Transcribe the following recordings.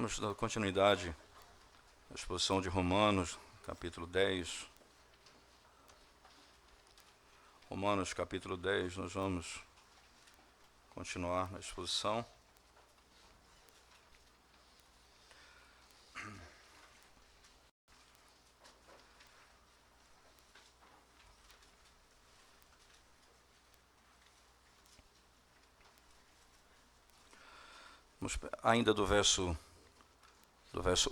Vamos dar continuidade à exposição de Romanos, capítulo 10. Romanos, capítulo 10, nós vamos continuar na exposição. Ainda do verso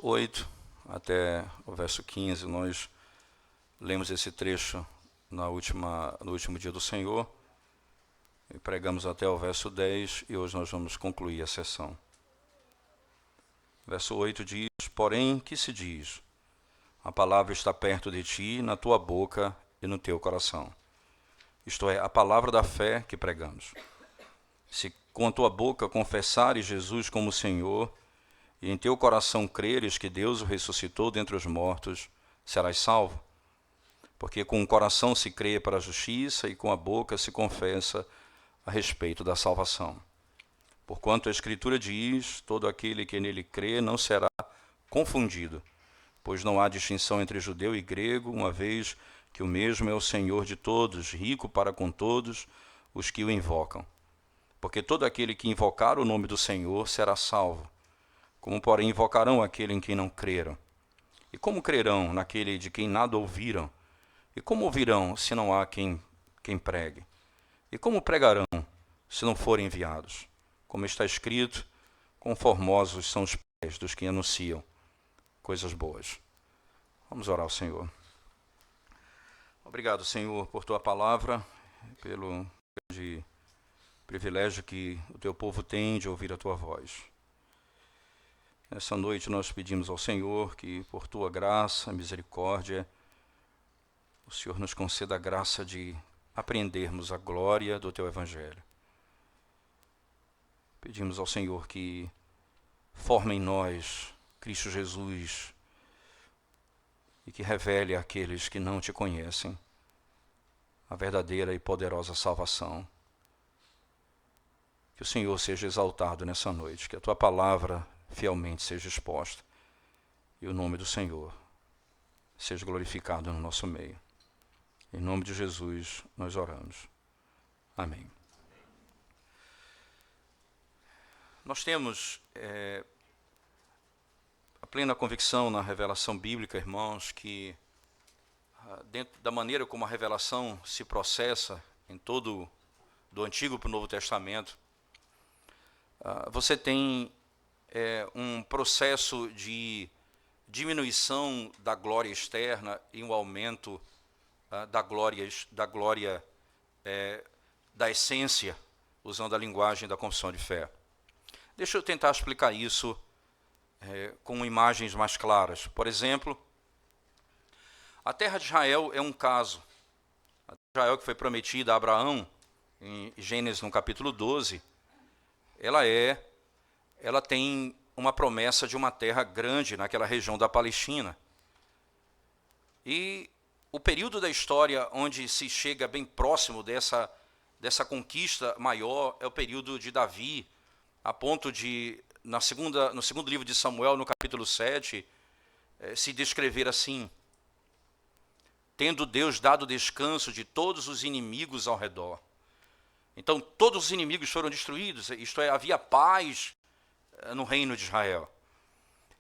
8 até o verso 15, nós lemos esse trecho no último dia do Senhor, e pregamos até o verso 10, e hoje nós vamos concluir a sessão. Verso 8 diz: porém, que se diz? A palavra está perto de ti, na tua boca e no teu coração. Isto é, a palavra da fé que pregamos. Se com a tua boca confessares Jesus como Senhor, e em teu coração creres que Deus o ressuscitou dentre os mortos, serás salvo. Porque com o coração se crê para a justiça, e com a boca se confessa a respeito da salvação. Porquanto a Escritura diz: todo aquele que nele crê não será confundido, pois não há distinção entre judeu e grego, uma vez que o mesmo é o Senhor de todos, rico para com todos os que o invocam. Porque todo aquele que invocar o nome do Senhor será salvo. Como, porém, invocarão aquele em quem não creram? E como crerão naquele de quem nada ouviram? E como ouvirão se não há quem pregue? E como pregarão se não forem enviados? Como está escrito: conformosos são os pés dos que anunciam coisas boas. Vamos orar ao Senhor. Obrigado, Senhor, por tua palavra, pelo grande privilégio que o teu povo tem de ouvir a tua voz. Nessa noite nós pedimos ao Senhor que, por tua graça, misericórdia, o Senhor nos conceda a graça de aprendermos a glória do teu Evangelho. Pedimos ao Senhor que forme em nós Cristo Jesus e que revele àqueles que não te conhecem a verdadeira e poderosa salvação. Que o Senhor seja exaltado nessa noite, que a tua palavra fielmente seja exposta e o nome do Senhor seja glorificado no nosso meio. Em nome de Jesus nós oramos. Amém. Nós temos a plena convicção na revelação bíblica, irmãos, que dentro da maneira como a revelação se processa em todo do Antigo para o Novo Testamento, você tem um processo de diminuição da glória externa e um aumento da glória da essência, usando a linguagem da confissão de fé. Deixa eu tentar explicar isso com imagens mais claras. Por exemplo, a terra de Israel é um caso. A terra de Israel que foi prometida a Abraão, em Gênesis no capítulo 12, ela tem uma promessa de uma terra grande naquela região da Palestina. E o período da história onde se chega bem próximo dessa conquista maior é o período de Davi, a ponto de, no segundo livro de Samuel, no capítulo 7, se descrever assim: tendo Deus dado descanso de todos os inimigos ao redor. Então, todos os inimigos foram destruídos, isto é, havia paz no reino de Israel.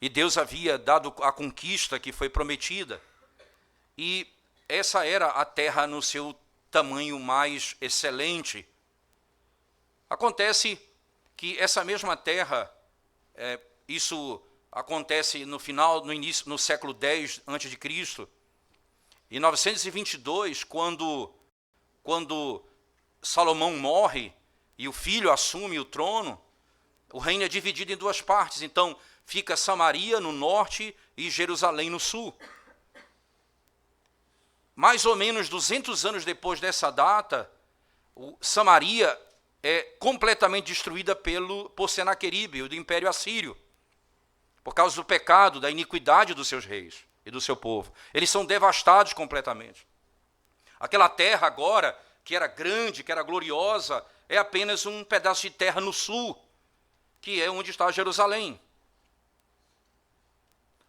E Deus havia dado a conquista que foi prometida. E essa era a terra no seu tamanho mais excelente. Acontece que essa mesma terra, isso acontece no início, no século X a.C., em 922, quando Salomão morre e o filho assume o trono, o reino é dividido em duas partes. Então, fica Samaria no norte e Jerusalém no sul. Mais ou menos 200 anos depois dessa data, Samaria é completamente destruída por Senaqueribe, do Império Assírio, por causa do pecado, da iniquidade dos seus reis e do seu povo. Eles são devastados completamente. Aquela terra agora, que era grande, que era gloriosa, é apenas um pedaço de terra no sul, que é onde está Jerusalém.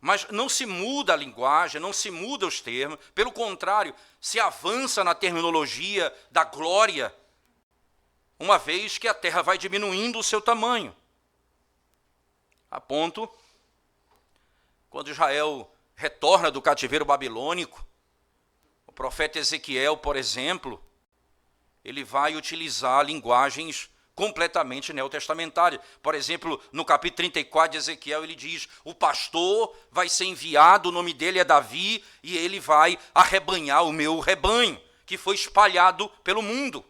Mas não se muda a linguagem, não se muda os termos, pelo contrário, se avança na terminologia da glória, uma vez que a terra vai diminuindo o seu tamanho. A ponto, quando Israel retorna do cativeiro babilônico, o profeta Ezequiel, por exemplo, ele vai utilizar linguagens completamente neotestamentárias. Por exemplo, no capítulo 34 de Ezequiel, ele diz: o pastor vai ser enviado, o nome dele é Davi, e ele vai arrebanhar o meu rebanho, que foi espalhado pelo mundo.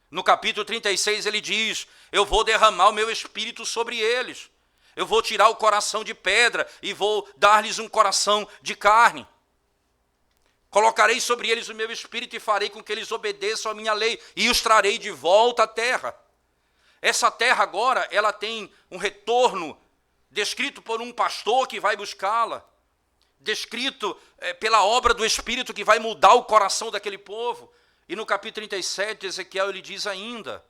No capítulo 36 ele diz: eu vou derramar o meu espírito sobre eles. Eu vou tirar o coração de pedra e vou dar-lhes um coração de carne. Colocarei sobre eles o meu espírito e farei com que eles obedeçam a minha lei e os trarei de volta à terra. Essa terra agora, ela tem um retorno descrito por um pastor que vai buscá-la, descrito pela obra do Espírito que vai mudar o coração daquele povo. E no capítulo 37 de Ezequiel ele diz ainda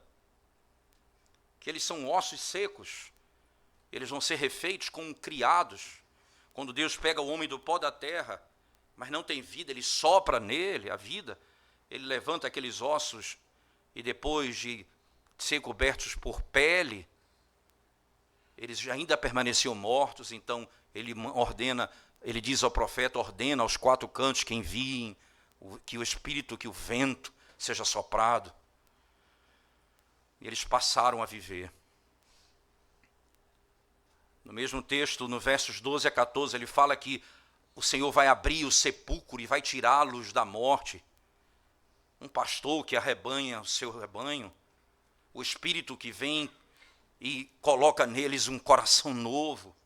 que eles são ossos secos, eles vão ser refeitos como criados. Quando Deus pega o homem do pó da terra, mas não tem vida, ele sopra nele a vida, ele levanta aqueles ossos e depois de ser cobertos por pele, eles ainda permaneciam mortos. Então ele ordena, ele diz ao profeta: ordena aos quatro cantos que enviem, que o espírito, que o vento seja soprado. E eles passaram a viver. No mesmo texto, no versos 12 a 14, ele fala que o Senhor vai abrir o sepulcro e vai tirá-los da morte. Um pastor que arrebanha o seu rebanho, o Espírito que vem e coloca neles um coração novo.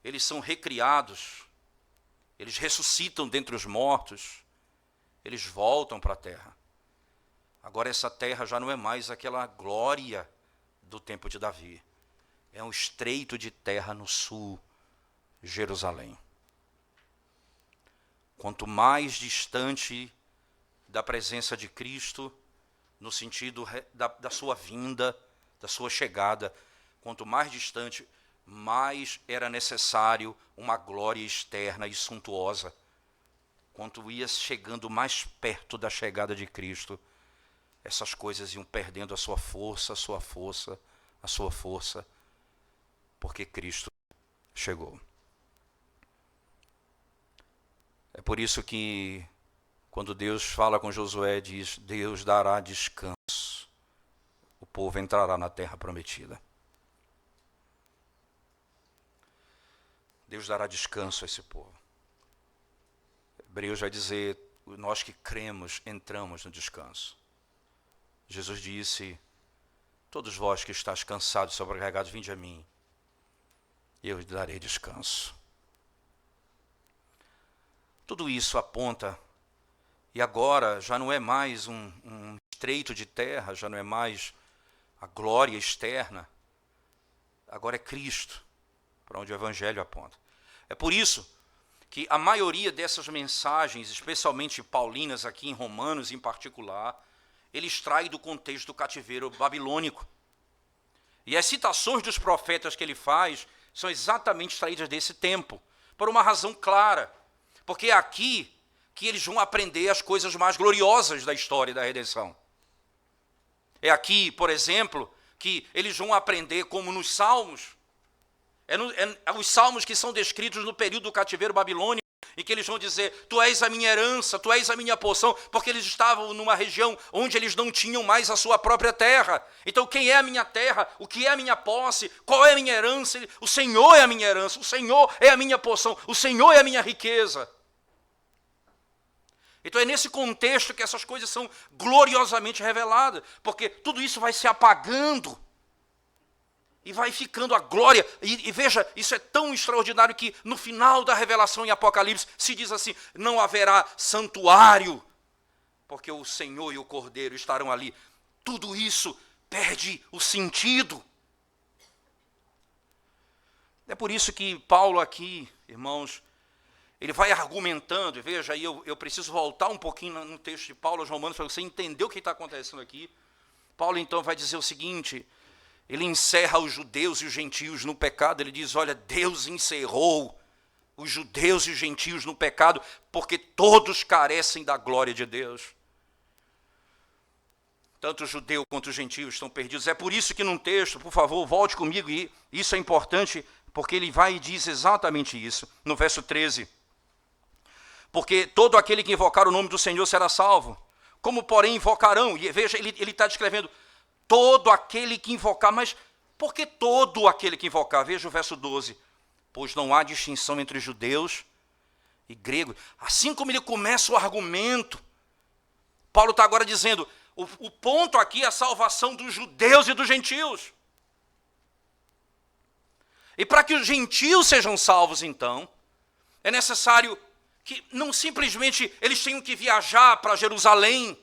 Eles são recriados, eles ressuscitam dentre os mortos, eles voltam para a terra. Agora essa terra já não é mais aquela glória do tempo de Davi. É um estreito de terra no sul, Jerusalém. Quanto mais distante da presença de Cristo, no sentido da sua vinda, da sua chegada, quanto mais distante, mais era necessário uma glória externa e suntuosa. Quanto ia chegando mais perto da chegada de Cristo, essas coisas iam perdendo a sua força, a sua força, a sua força, porque Cristo chegou. É por isso que, quando Deus fala com Josué, diz: Deus dará descanso, o povo entrará na terra prometida. Deus dará descanso a esse povo. Hebreus vai dizer: nós que cremos, entramos no descanso. Jesus disse: todos vós que estáis cansados, sobrecarregados, vinde a mim, e eu lhe darei descanso. Tudo isso aponta, e agora já não é mais um estreito de terra, já não é mais a glória externa, agora é Cristo, para onde o Evangelho aponta. É por isso que a maioria dessas mensagens, especialmente paulinas aqui em Romanos em particular, ele extrai do contexto do cativeiro babilônico. E as citações dos profetas que ele faz são exatamente extraídas desse tempo, por uma razão clara. Porque é aqui que eles vão aprender as coisas mais gloriosas da história da redenção. É aqui, por exemplo, que eles vão aprender, como nos Salmos, os Salmos que são descritos no período do cativeiro babilônico, em que eles vão dizer: tu és a minha herança, tu és a minha porção, porque eles estavam numa região onde eles não tinham mais a sua própria terra. Então, quem é a minha terra? O que é a minha posse? Qual é a minha herança? O Senhor é a minha herança, o Senhor é a minha porção, o Senhor é a minha riqueza. Então é nesse contexto que essas coisas são gloriosamente reveladas, porque tudo isso vai se apagando e vai ficando a glória. E veja, isso é tão extraordinário que no final da revelação em Apocalipse se diz assim: não haverá santuário, porque o Senhor e o Cordeiro estarão ali. Tudo isso perde o sentido. É por isso que Paulo aqui, irmãos, ele vai argumentando, e veja, aí eu preciso voltar um pouquinho no texto de Paulo aos Romanos para você entender o que está acontecendo aqui. Paulo então vai dizer o seguinte: ele encerra os judeus e os gentios no pecado. Ele diz, olha, Deus encerrou os judeus e os gentios no pecado, porque todos carecem da glória de Deus. Tanto o judeu quanto os gentios estão perdidos. É por isso que num texto, por favor, volte comigo, e isso é importante, porque ele vai e diz exatamente isso, no verso 13. Porque todo aquele que invocar o nome do Senhor será salvo. Como, porém, invocarão? E veja, ele está descrevendo todo aquele que invocar. Mas por que todo aquele que invocar? Veja o verso 12. Pois não há distinção entre judeus e gregos. Assim como ele começa o argumento, Paulo está agora dizendo, o ponto aqui é a salvação dos judeus e dos gentios. E para que os gentios sejam salvos, então, é necessário que não simplesmente eles tenham que viajar para Jerusalém.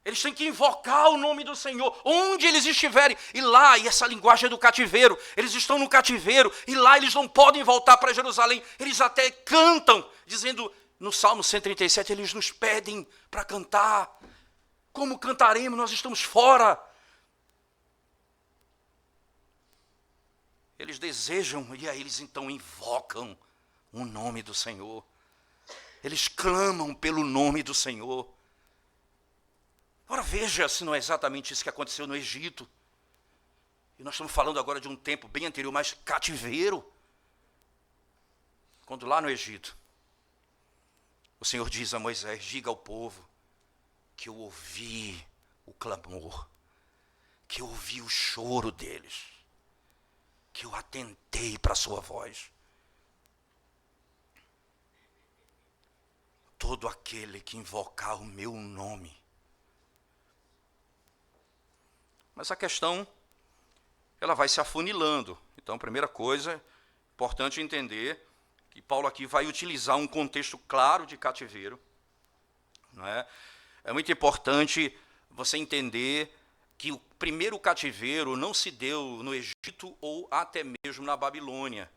Eles têm que invocar o nome do Senhor, onde eles estiverem. E lá, e essa linguagem é do cativeiro, eles estão no cativeiro, e lá eles não podem voltar para Jerusalém. Eles até cantam, dizendo, no Salmo 137, eles nos pedem para cantar. Como cantaremos? Nós estamos fora. Eles desejam, e aí eles então invocam o nome do Senhor. Eles clamam pelo nome do Senhor. Ora, veja se não é exatamente isso que aconteceu no Egito. E nós estamos falando agora de um tempo bem anterior, mas cativeiro. Quando lá no Egito, o Senhor diz a Moisés, diga ao povo que eu ouvi o clamor, que eu ouvi o choro deles, que eu atentei para a sua voz. Todo aquele que invocar o meu nome. Mas a questão, ela vai se afunilando. Então, primeira coisa, importante entender que Paulo aqui vai utilizar um contexto claro de cativeiro. Não é? É muito importante você entender que o primeiro cativeiro não se deu no Egito ou até mesmo na Babilônia.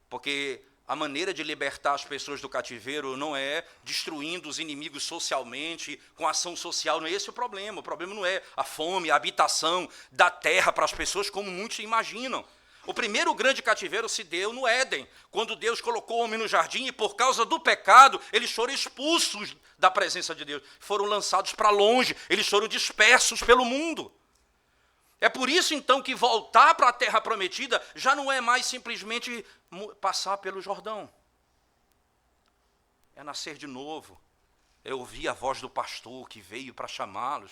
Porque a maneira de libertar as pessoas do cativeiro não é destruindo os inimigos socialmente, com ação social, não é esse o problema. O problema não é a fome, a habitação da terra para as pessoas, como muitos imaginam. O primeiro grande cativeiro se deu no Éden, quando Deus colocou o homem no jardim e por causa do pecado, eles foram expulsos da presença de Deus, foram lançados para longe, eles foram dispersos pelo mundo. É por isso, então, que voltar para a terra prometida já não é mais simplesmente passar pelo Jordão. É nascer de novo. É ouvir a voz do pastor que veio para chamá-los.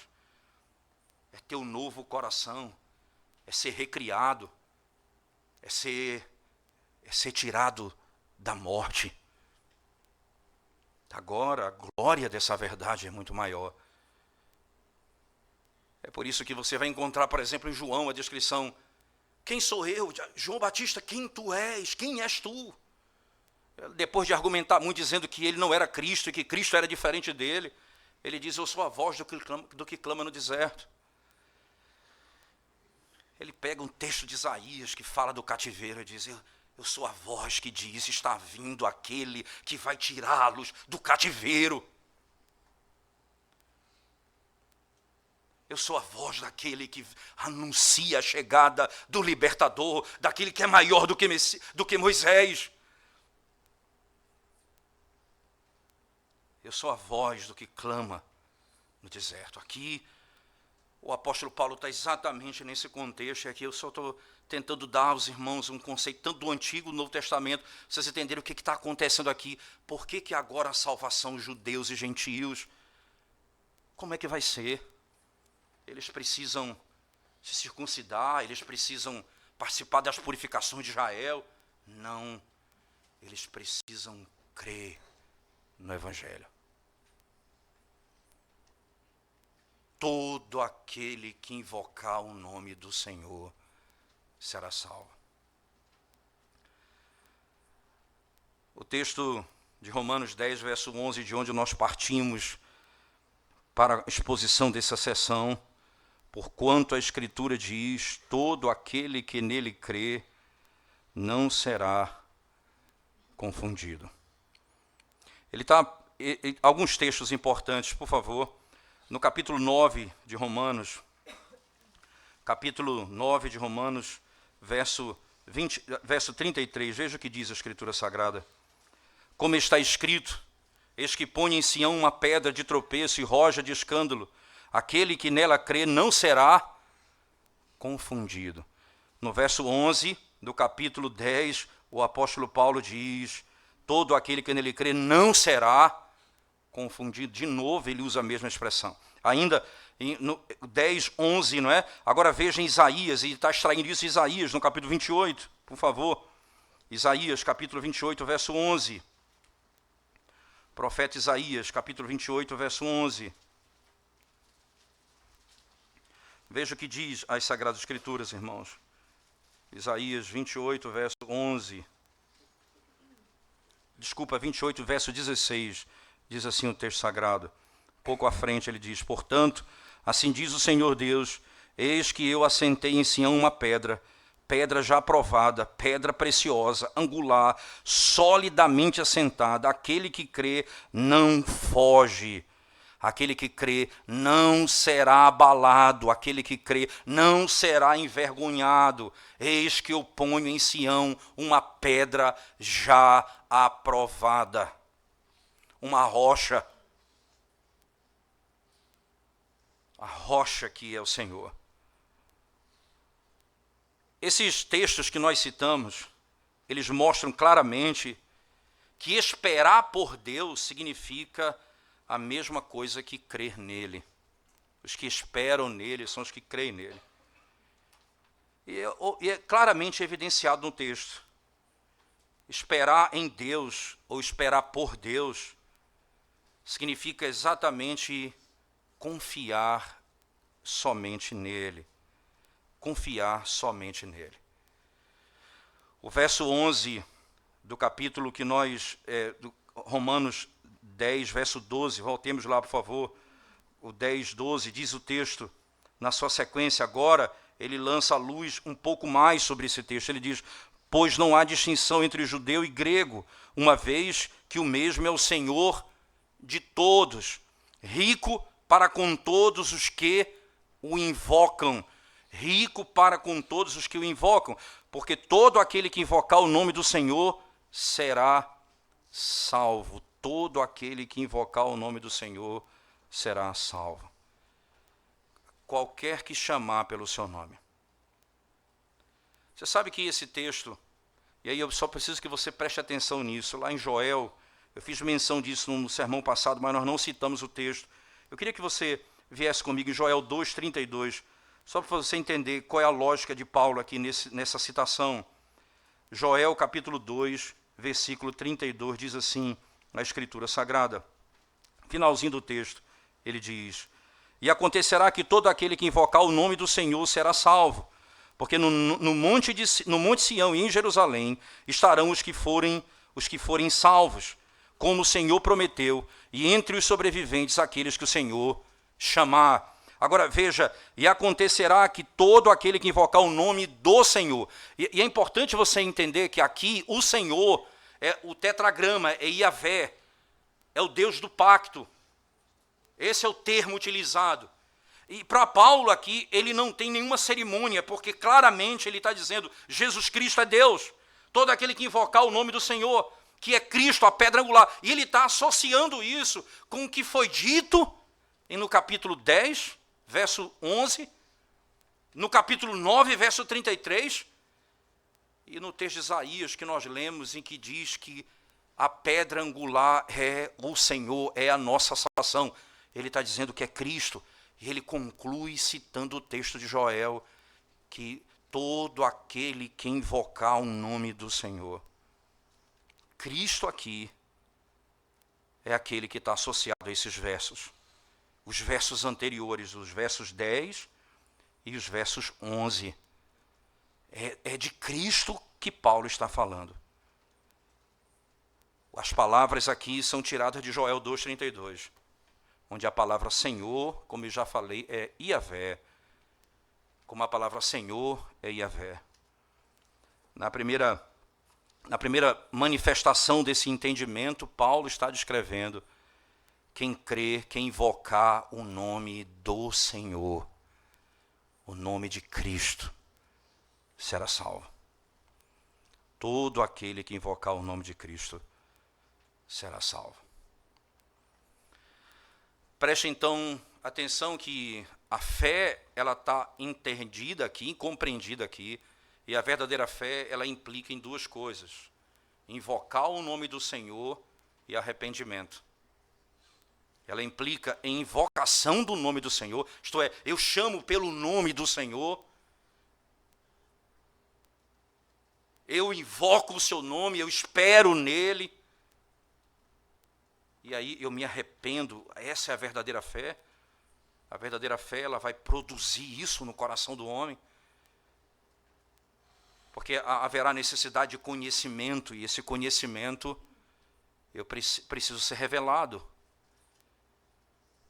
É ter um novo coração. É ser recriado. É ser tirado da morte. Agora, a glória dessa verdade é muito maior. É por isso que você vai encontrar, por exemplo, em João, a descrição, quem sou eu? João Batista, quem tu és? Quem és tu? Depois de argumentar muito, dizendo que ele não era Cristo e que Cristo era diferente dele, ele diz, eu sou a voz do que clama no deserto. Ele pega um texto de Isaías que fala do cativeiro e diz, eu sou a voz que diz, está vindo aquele que vai tirá-los do cativeiro. Eu sou a voz daquele que anuncia a chegada do libertador, daquele que é maior do que Moisés. Eu sou a voz do que clama no deserto. Aqui, o apóstolo Paulo está exatamente nesse contexto. Aqui eu só estou tentando dar aos irmãos um conceito tanto do Antigo e do Novo Testamento, para vocês entenderem o que está acontecendo aqui. Por que agora a salvação, judeus e gentios? Como é que vai ser? Eles precisam se circuncidar, eles precisam participar das purificações de Israel. Não, eles precisam crer no Evangelho. Todo aquele que invocar o nome do Senhor será salvo. O texto de Romanos 10, verso 11, de onde nós partimos para a exposição dessa sessão, porquanto a Escritura diz, todo aquele que nele crê não será confundido. Alguns textos importantes, por favor. No capítulo 9 de Romanos, capítulo 9 de Romanos, verso 33. Veja o que diz a Escritura Sagrada. Como está escrito: eis que põe em Sião uma pedra de tropeço e rocha de escândalo. Aquele que nela crê não será confundido. No verso 11 do capítulo 10, o apóstolo Paulo diz: todo aquele que nele crê não será confundido. De novo, ele usa a mesma expressão. Ainda no 10, 11, não é? Agora veja em Isaías, e está extraindo isso em Isaías, no capítulo 28, por favor. Isaías, capítulo 28, verso 11. Profeta Isaías, capítulo 28, verso 11. Veja o que diz as Sagradas Escrituras, irmãos. Isaías 28, verso 11. Desculpa, 28, verso 16. Diz assim o texto sagrado. Pouco à frente ele diz: portanto, assim diz o Senhor Deus: eis que eu assentei em Sião uma pedra, pedra já aprovada, pedra preciosa, angular, solidamente assentada. Aquele que crê não foge. Aquele que crê não será abalado, aquele que crê não será envergonhado. Eis que eu ponho em Sião uma pedra já aprovada, uma rocha, a rocha que é o Senhor. Esses textos que nós citamos, eles mostram claramente que esperar por Deus significa a mesma coisa que crer nele. Os que esperam nele são os que creem nele. E é claramente evidenciado no texto. Esperar em Deus ou esperar por Deus significa exatamente confiar somente nele. Confiar somente nele. O verso 11 do capítulo que nós, do Romanos 10, verso 12, voltemos lá, por favor. O 10, 12, diz o texto, na sua sequência agora, ele lança a luz um pouco mais sobre esse texto. Ele diz: pois não há distinção entre judeu e grego, uma vez que o mesmo é o Senhor de todos, rico para com todos os que o invocam. Rico para com todos os que o invocam, porque todo aquele que invocar o nome do Senhor será salvo. Todo aquele que invocar o nome do Senhor será salvo. Qualquer que chamar pelo seu nome. Você sabe que esse texto, e aí eu só preciso que você preste atenção nisso, lá em Joel, eu fiz menção disso no sermão passado, mas nós não citamos o texto. Eu queria que você viesse comigo em Joel 2:32, só para você entender qual é a lógica de Paulo aqui nessa citação. Joel capítulo 2, versículo 32, diz assim, na Escritura Sagrada. Finalzinho do texto, ele diz: e acontecerá que todo aquele que invocar o nome do Senhor será salvo, porque no monte Sião e em Jerusalém estarão os que forem salvos, como o Senhor prometeu, e entre os sobreviventes aqueles que o Senhor chamar. Agora veja, e acontecerá que todo aquele que invocar o nome do Senhor, e é importante você entender que aqui o Senhor é o tetragrama, é Iavé, é o Deus do pacto. Esse é o termo utilizado. E para Paulo aqui, ele não tem nenhuma cerimônia, porque claramente ele está dizendo: Jesus Cristo é Deus. Todo aquele que invocar o nome do Senhor, que é Cristo, a pedra angular. E ele está associando isso com o que foi dito no capítulo 10, verso 11, no capítulo 9, verso 33, e no texto de Isaías que nós lemos, em que diz que a pedra angular é o Senhor, é a nossa salvação. Ele está dizendo que é Cristo. E ele conclui citando o texto de Joel, que todo aquele que invocar o nome do Senhor. Cristo aqui é aquele que está associado a esses versos. Os versos anteriores, os versos 10 e os versos 11. É de Cristo que Paulo está falando. As palavras aqui são tiradas de Joel 2:32, onde a palavra Senhor, como eu já falei, é Iavé. Como a palavra Senhor é Iavé. Na primeira manifestação desse entendimento, Paulo está descrevendo quem crê, quem invocar o nome do Senhor. o nome de Cristo será salvo. Todo aquele que invocar o nome de Cristo será salvo. Preste então atenção que a fé, ela está entendida aqui, compreendida aqui, e a verdadeira fé, ela implica em duas coisas: invocar o nome do Senhor e arrependimento. Ela implica em invocação do nome do Senhor, isto é, eu chamo pelo nome do Senhor, eu invoco o seu nome, eu espero nele, e aí eu me arrependo. Essa é a verdadeira fé. A verdadeira fé, ela vai produzir isso no coração do homem, porque haverá necessidade de conhecimento, e esse conhecimento eu preciso ser revelado.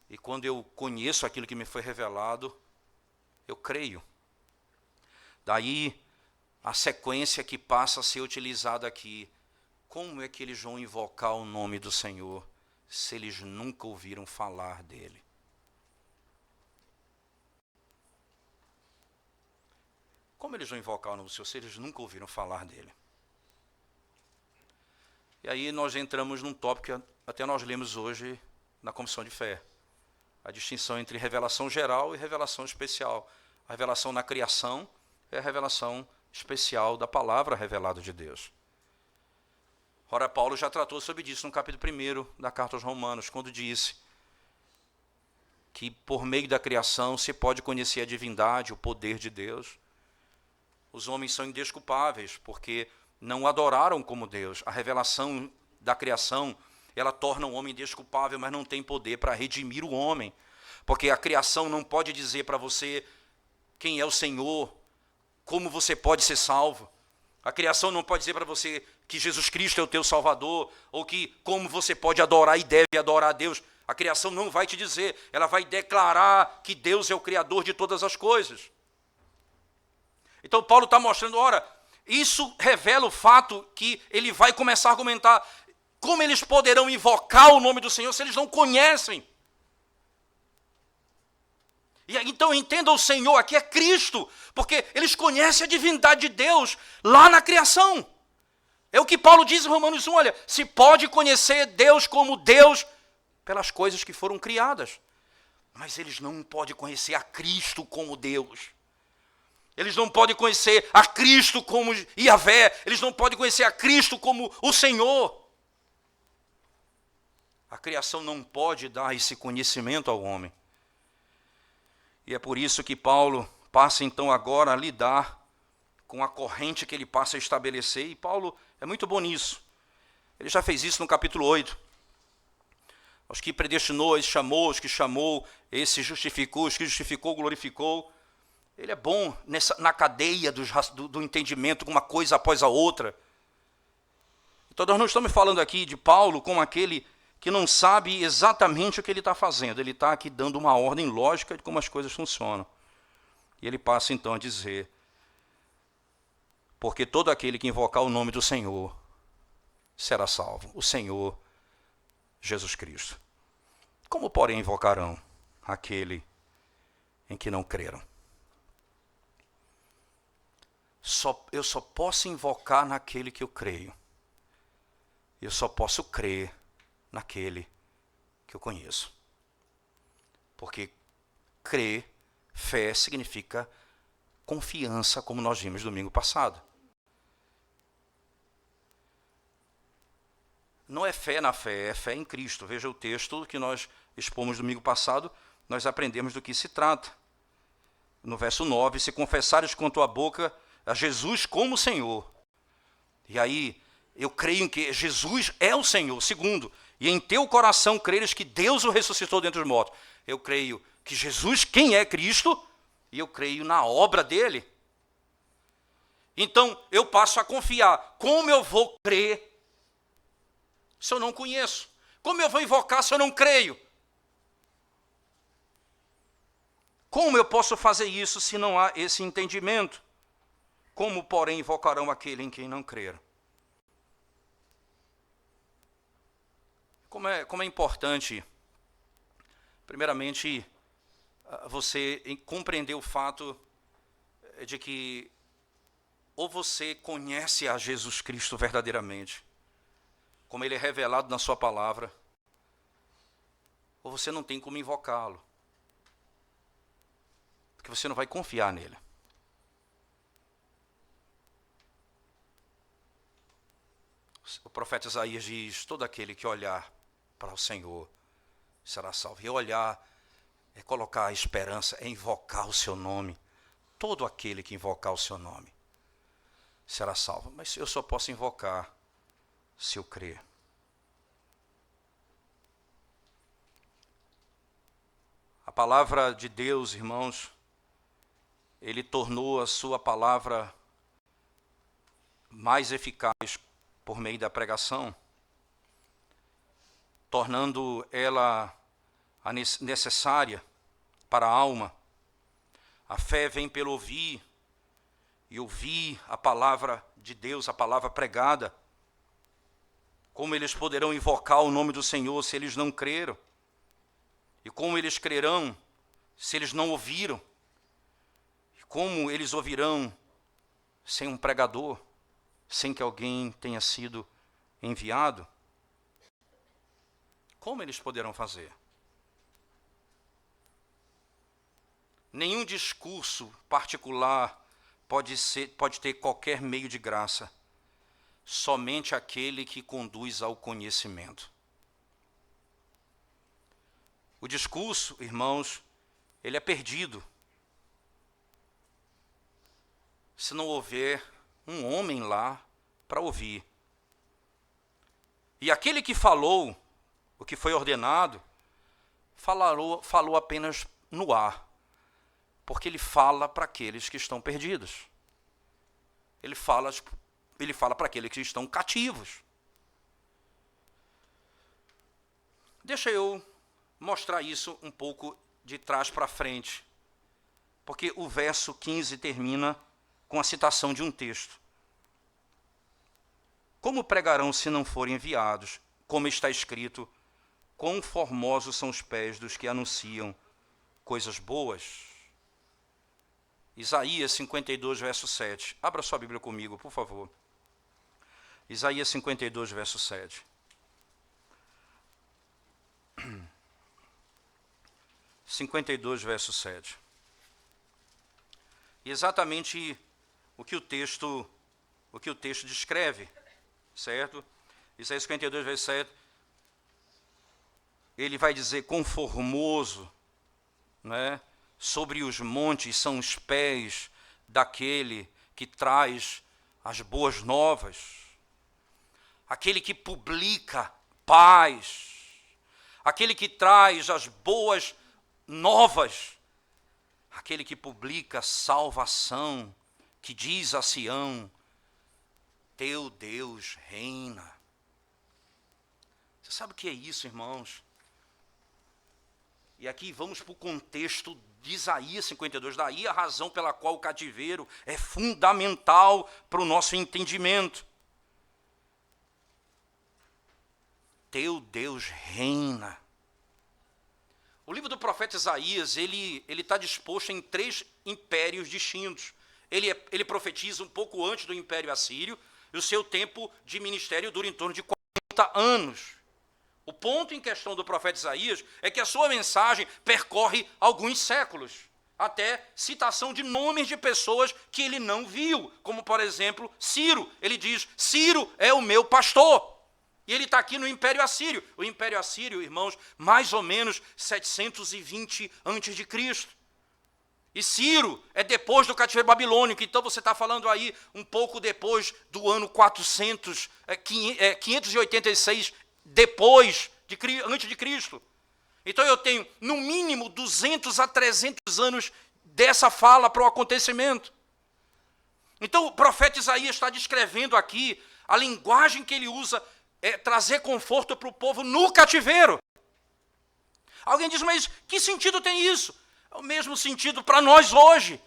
E quando eu conheço aquilo que me foi revelado, eu creio. Daí a sequência que passa a ser utilizada aqui. Como é que eles vão invocar o nome do Senhor se eles nunca ouviram falar dele? Como eles vão invocar o nome do Senhor se eles nunca ouviram falar dele? E aí nós entramos num tópico que até nós lemos hoje na Confissão de Fé. A distinção entre revelação geral e revelação especial. A revelação na criação é a revelação especial da palavra revelada de Deus. Ora, Paulo já tratou sobre isso no capítulo 1 da Carta aos Romanos, quando disse que por meio da criação se pode conhecer a divindade, o poder de Deus. Os homens são indesculpáveis, porque não adoraram como Deus. A revelação da criação, ela torna o homem indesculpável, mas não tem poder para redimir o homem. Porque a criação não pode dizer para você quem é o Senhor, como você pode ser salvo. A criação não pode dizer para você que Jesus Cristo é o teu Salvador, ou que como você pode adorar e deve adorar a Deus. A criação não vai te dizer, ela vai declarar que Deus é o Criador de todas as coisas. Então Paulo está mostrando, ora, isso revela o fato que ele vai começar a argumentar como eles poderão invocar o nome do Senhor se eles não conhecem. E então entenda, o Senhor aqui é Cristo, porque eles conhecem a divindade de Deus lá na criação. É o que Paulo diz em Romanos 1, olha, se pode conhecer Deus como Deus pelas coisas que foram criadas, mas eles não podem conhecer a Cristo como Deus. Eles não podem conhecer a Cristo como Yahvé, eles não podem conhecer a Cristo como o Senhor. A criação não pode dar esse conhecimento ao homem. E é por isso que Paulo passa então agora a lidar com a corrente que ele passa a estabelecer, e Paulo é muito bom nisso. Ele já fez isso no capítulo 8. Os que predestinou, esse chamou, os que chamou, esse justificou, os que justificou, glorificou. Ele é bom na cadeia do entendimento, uma coisa após a outra. Então nós não estamos falando aqui de Paulo como aquele que não sabe exatamente o que ele está fazendo. Ele está aqui dando uma ordem lógica de como as coisas funcionam. E ele passa então a dizer, porque todo aquele que invocar o nome do Senhor será salvo. O Senhor Jesus Cristo. Como, porém, invocarão aquele em que não creram? Eu só posso invocar naquele que eu creio. Eu só posso crer naquele que eu conheço. Porque crer, fé, significa confiança, como nós vimos domingo passado. Não é fé na fé, é fé em Cristo. Veja o texto que nós expomos domingo passado, nós aprendemos do que se trata. No verso 9, se confessares com a tua boca a Jesus como Senhor. E aí, eu creio que Jesus é o Senhor. Segundo, e em teu coração creres que Deus o ressuscitou dentre os mortos. Eu creio que Jesus, quem é Cristo, e eu creio na obra dele. Então, eu passo a confiar. Como eu vou crer se eu não conheço? Como eu vou invocar se eu não creio? Como eu posso fazer isso se não há esse entendimento? Como, porém, invocarão aquele em quem não creram? Como é importante, primeiramente, você compreender o fato de que ou você conhece a Jesus Cristo verdadeiramente, como ele é revelado na sua palavra, ou você não tem como invocá-lo, porque você não vai confiar nele. O profeta Isaías diz: todo aquele que olhar para o Senhor será salvo. E olhar é colocar a esperança, é invocar o seu nome. Todo aquele que invocar o seu nome será salvo. Mas eu só posso invocar se eu crer. A palavra de Deus, irmãos, ele tornou a sua palavra mais eficaz por meio da pregação, tornando ela necessária para a alma. A fé vem pelo ouvir, e ouvir a palavra de Deus, a palavra pregada. Como eles poderão invocar o nome do Senhor se eles não creram? E como eles crerão se eles não ouviram? E como eles ouvirão sem um pregador, sem que alguém tenha sido enviado? Como eles poderão fazer? Nenhum discurso particular pode ter qualquer meio de graça, somente aquele que conduz ao conhecimento. O discurso, irmãos, ele é perdido se não houver um homem lá para ouvir. E aquele que falou, o que foi ordenado, falou apenas no ar, porque ele fala para aqueles que estão perdidos. Ele fala para aqueles que estão cativos. Deixa eu mostrar isso um pouco de trás para frente, porque o verso 15 termina com a citação de um texto. Como pregarão se não forem enviados? Como está escrito: quão formosos são os pés dos que anunciam coisas boas. Isaías 52, verso 7. Abra sua Bíblia comigo, por favor. Isaías 52, verso 7. 52, verso 7. E exatamente o que o texto descreve, certo? Isaías 52, verso 7. Ele vai dizer: conformoso, né? Sobre os montes são os pés daquele que traz as boas novas, aquele que publica paz, aquele que traz as boas novas, aquele que publica salvação, que diz a Sião: teu Deus reina. Você sabe o que é isso, irmãos? E aqui vamos para o contexto de Isaías 52, daí a razão pela qual o cativeiro é fundamental para o nosso entendimento. Teu Deus reina. O livro do profeta Isaías, ele está disposto em 3 impérios distintos. Ele profetiza um pouco antes do Império Assírio, e o seu tempo de ministério dura em torno de 40 anos. O ponto em questão do profeta Isaías é que a sua mensagem percorre alguns séculos, até citação de nomes de pessoas que ele não viu, como, por exemplo, Ciro. Ele diz: Ciro é o meu pastor. E ele está aqui no Império Assírio. O Império Assírio, irmãos, mais ou menos 720 a.C. E Ciro é depois do cativeiro babilônico. Então você está falando aí um pouco depois do ano 586 antes de Cristo. Então eu tenho no mínimo 200 a 300 anos dessa fala para o acontecimento. Então o profeta Isaías está descrevendo aqui a linguagem que ele usa, é trazer conforto para o povo no cativeiro. Alguém diz: mas que sentido tem isso? É o mesmo sentido para nós hoje.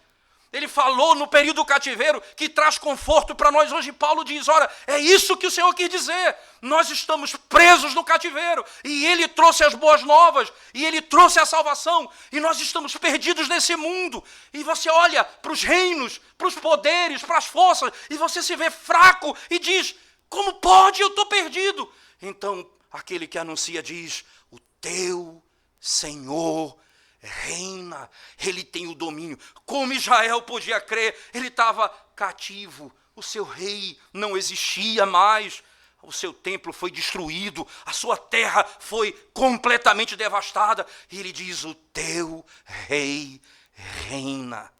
Ele falou no período do cativeiro que traz conforto para nós hoje. Paulo diz, ora, é isso que o Senhor quis dizer. Nós estamos presos no cativeiro e Ele trouxe as boas novas e Ele trouxe a salvação e nós estamos perdidos nesse mundo. E você olha para os reinos, para os poderes, para as forças e você se vê fraco e diz, como pode? Eu estou perdido. Então, aquele que anuncia diz, o teu Senhor reina, ele tem o domínio. Como Israel podia crer, ele estava cativo, o seu rei não existia mais, o seu templo foi destruído, a sua terra foi completamente devastada, e ele diz, o teu rei reina,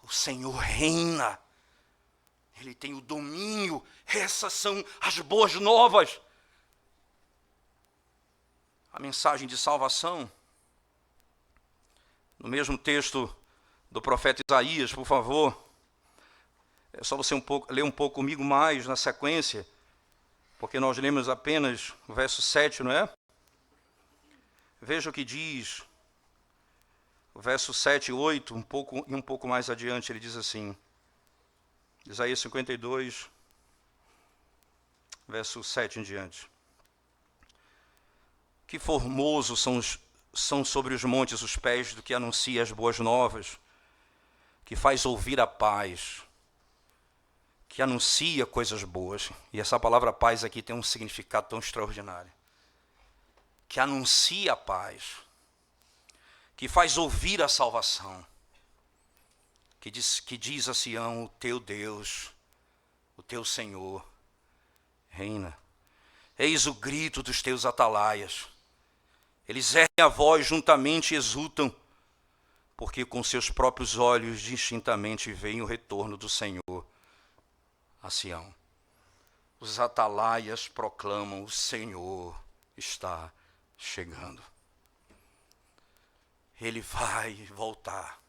o Senhor reina, ele tem o domínio. Essas são as boas novas. A mensagem de salvação, no mesmo texto do profeta Isaías, por favor, é só você ler um pouco comigo mais na sequência, porque nós lemos apenas o verso 7, não é? Veja o que diz, o verso 7 e 8, um pouco mais adiante, ele diz assim, Isaías 52, verso 7 em diante. Que formosos são sobre os montes os pés do que anuncia as boas novas, que faz ouvir a paz, que anuncia coisas boas. E essa palavra paz aqui tem um significado tão extraordinário. Que anuncia a paz, que faz ouvir a salvação, que diz a Sião, o teu Deus, o teu Senhor, reina. Eis o grito dos teus atalaias. Eles erguem a voz juntamente e exultam, porque com seus próprios olhos distintamente veem o retorno do Senhor a Sião. Os atalaias proclamam, o Senhor está chegando. Ele vai voltar.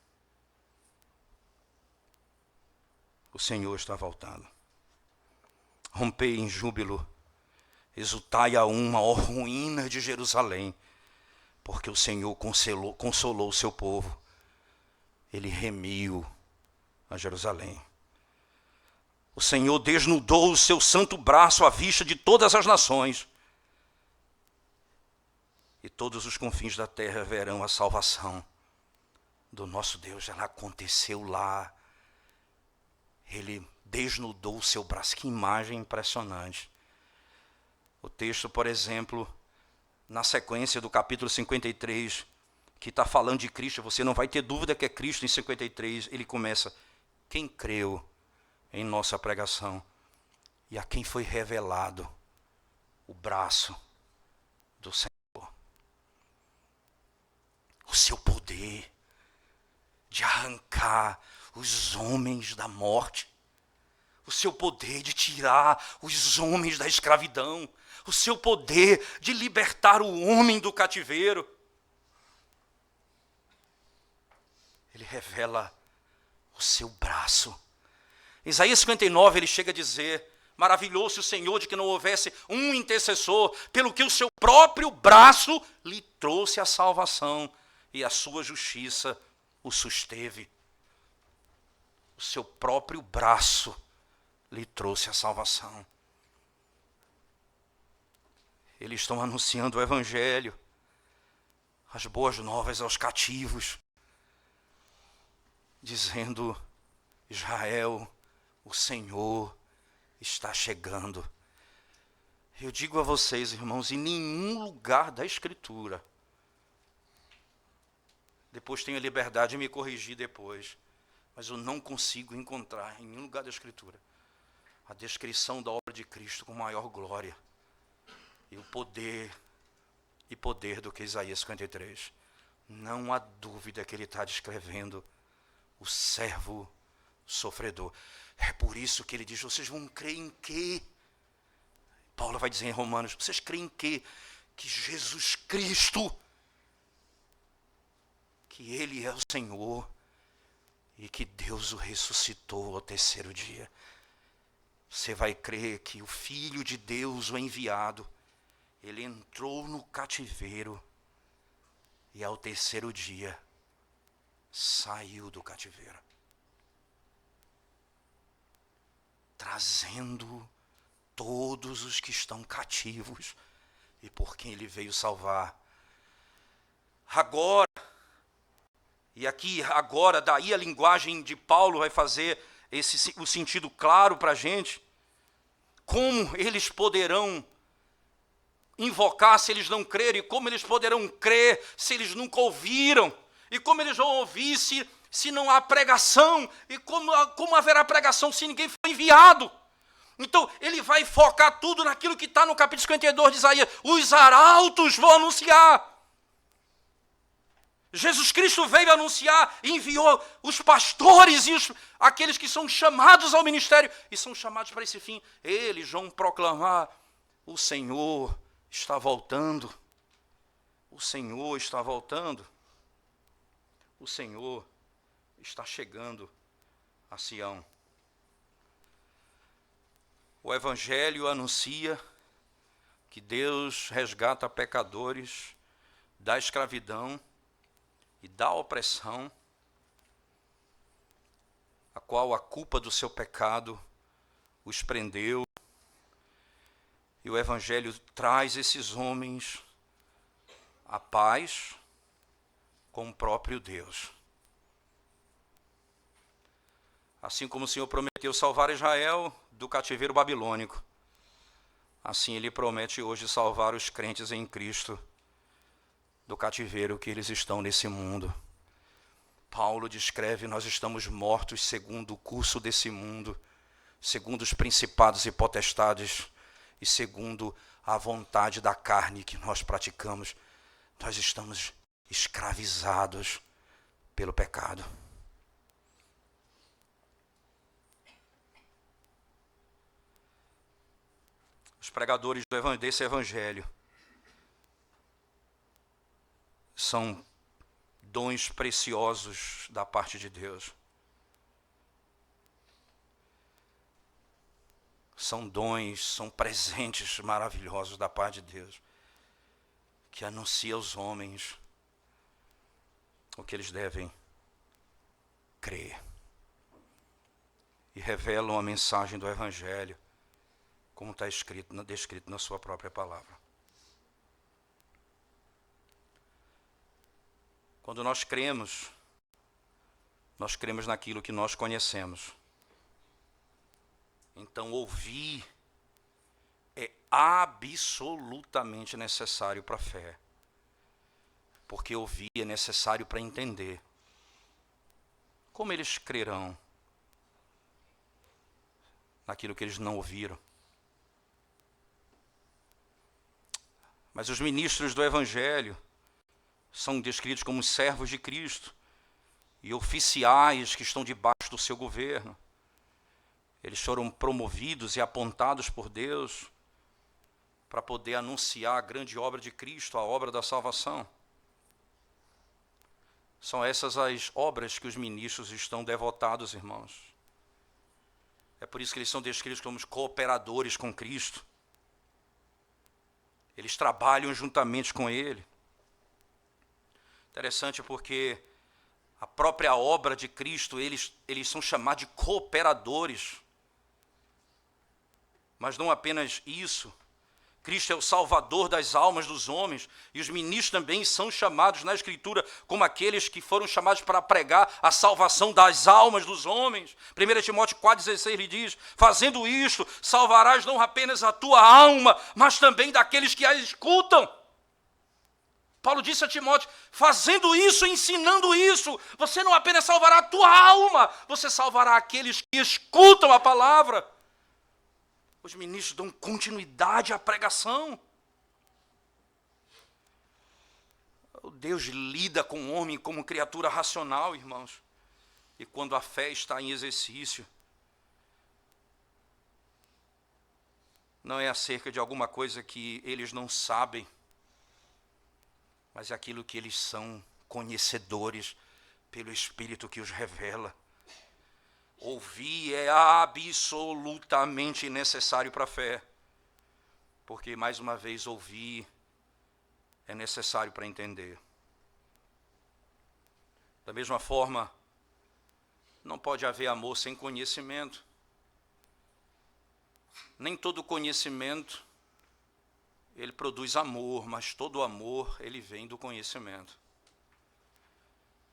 O Senhor está voltando. Rompei em júbilo, exultai a uma, ó ruína de Jerusalém, porque o Senhor consolou o seu povo. Ele remiu a Jerusalém. O Senhor desnudou o seu santo braço à vista de todas as nações. E todos os confins da terra verão a salvação do nosso Deus. Ela aconteceu lá. Ele desnudou o seu braço. Que imagem impressionante. O texto, por exemplo, na sequência do capítulo 53, que está falando de Cristo, você não vai ter dúvida que é Cristo em 53, ele começa, quem creu em nossa pregação e a quem foi revelado o braço do Senhor. O seu poder de arrancar os homens da morte, o seu poder de tirar os homens da escravidão, o seu poder de libertar o homem do cativeiro. Ele revela o seu braço. Isaías 59, ele chega a dizer, maravilhou-se o Senhor de que não houvesse um intercessor, pelo que o seu próprio braço lhe trouxe a salvação e a sua justiça o susteve. O seu próprio braço lhe trouxe a salvação. Eles estão anunciando o Evangelho, as boas novas aos cativos, dizendo, Israel, o Senhor está chegando. Eu digo a vocês, irmãos, em nenhum lugar da Escritura, depois tenho a liberdade de me corrigir depois, mas eu não consigo encontrar em nenhum lugar da Escritura a descrição da obra de Cristo com maior glória e o poder do que Isaías 53. Não há dúvida que ele está descrevendo o servo sofredor. É por isso que ele diz, vocês vão crer em quê? Paulo vai dizer em Romanos, vocês creem em quê? Que Jesus Cristo, que ele é o Senhor e que Deus o ressuscitou ao terceiro dia. Você vai crer que o Filho de Deus, o enviado, ele entrou no cativeiro e ao terceiro dia saiu do cativeiro, trazendo todos os que estão cativos e por quem ele veio salvar. Agora, e aqui agora, daí a linguagem de Paulo vai fazer o sentido claro para a gente. Como eles poderão invocar se eles não crerem? Como eles poderão crer se eles nunca ouviram? E como eles vão ouvir se não há pregação? E como haverá pregação se ninguém foi enviado? Então, ele vai focar tudo naquilo que está no capítulo 52 de Isaías. Os arautos vão anunciar. Jesus Cristo veio anunciar, enviou os pastores e aqueles que são chamados ao ministério, e são chamados para esse fim. Eles vão proclamar: o Senhor está voltando. O Senhor está voltando. O Senhor está chegando a Sião. O Evangelho anuncia que Deus resgata pecadores da escravidão e da opressão, a qual a culpa do seu pecado os prendeu. E o Evangelho traz esses homens à paz com o próprio Deus. Assim como o Senhor prometeu salvar Israel do cativeiro babilônico, assim Ele promete hoje salvar os crentes em Cristo do cativeiro que eles estão nesse mundo. Paulo descreve: nós estamos mortos segundo o curso desse mundo, segundo os principados e potestades e segundo a vontade da carne que nós praticamos. Nós estamos escravizados pelo pecado. Os pregadores desse evangelho são dons preciosos da parte de Deus. São dons, são presentes maravilhosos da parte de Deus, que anuncia aos homens o que eles devem crer. E revelam a mensagem do evangelho, como está descrito na sua própria palavra. Quando nós cremos naquilo que nós conhecemos. Então, ouvir é absolutamente necessário para a fé. Porque ouvir é necessário para entender. Como eles crerão naquilo que eles não ouviram? Mas os ministros do Evangelho são descritos como servos de Cristo e oficiais que estão debaixo do seu governo. Eles foram promovidos e apontados por Deus para poder anunciar a grande obra de Cristo, a obra da salvação. São essas as obras que os ministros estão devotados, irmãos. É por isso que eles são descritos como cooperadores com Cristo. Eles trabalham juntamente com Ele. Interessante porque a própria obra de Cristo, eles são chamados de cooperadores. Mas não apenas isso. Cristo é o Salvador das almas dos homens, e os ministros também são chamados na Escritura como aqueles que foram chamados para pregar a salvação das almas dos homens. 1 Timóteo 4,16 lhe diz: fazendo isto, salvarás não apenas a tua alma, mas também daqueles que a escutam. Paulo disse a Timóteo: fazendo isso, ensinando isso, você não apenas salvará a tua alma, você salvará aqueles que escutam a palavra. Os ministros dão continuidade à pregação. Deus lida com o homem como criatura racional, irmãos. E quando a fé está em exercício, não é acerca de alguma coisa que eles não sabem, mas é aquilo que eles são conhecedores pelo Espírito que os revela. Ouvir é absolutamente necessário para a fé. Porque, mais uma vez, ouvir é necessário para entender. Da mesma forma, não pode haver amor sem conhecimento. Nem todo conhecimento ele produz amor, mas todo amor ele vem do conhecimento.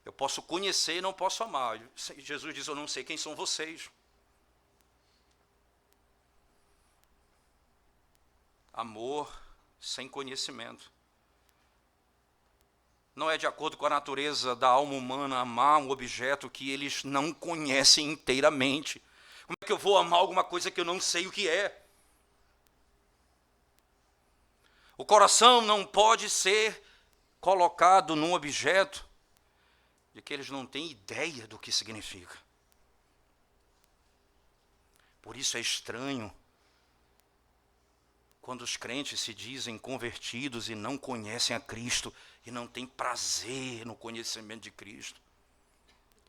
Eu posso conhecer e não posso amar. Jesus diz, eu não sei quem são vocês. Amor sem conhecimento. Não é de acordo com a natureza da alma humana amar um objeto que eles não conhecem inteiramente. Como é que eu vou amar alguma coisa que eu não sei o que é? O coração não pode ser colocado num objeto de que eles não têm ideia do que significa. Por isso é estranho quando os crentes se dizem convertidos e não conhecem a Cristo e não têm prazer no conhecimento de Cristo.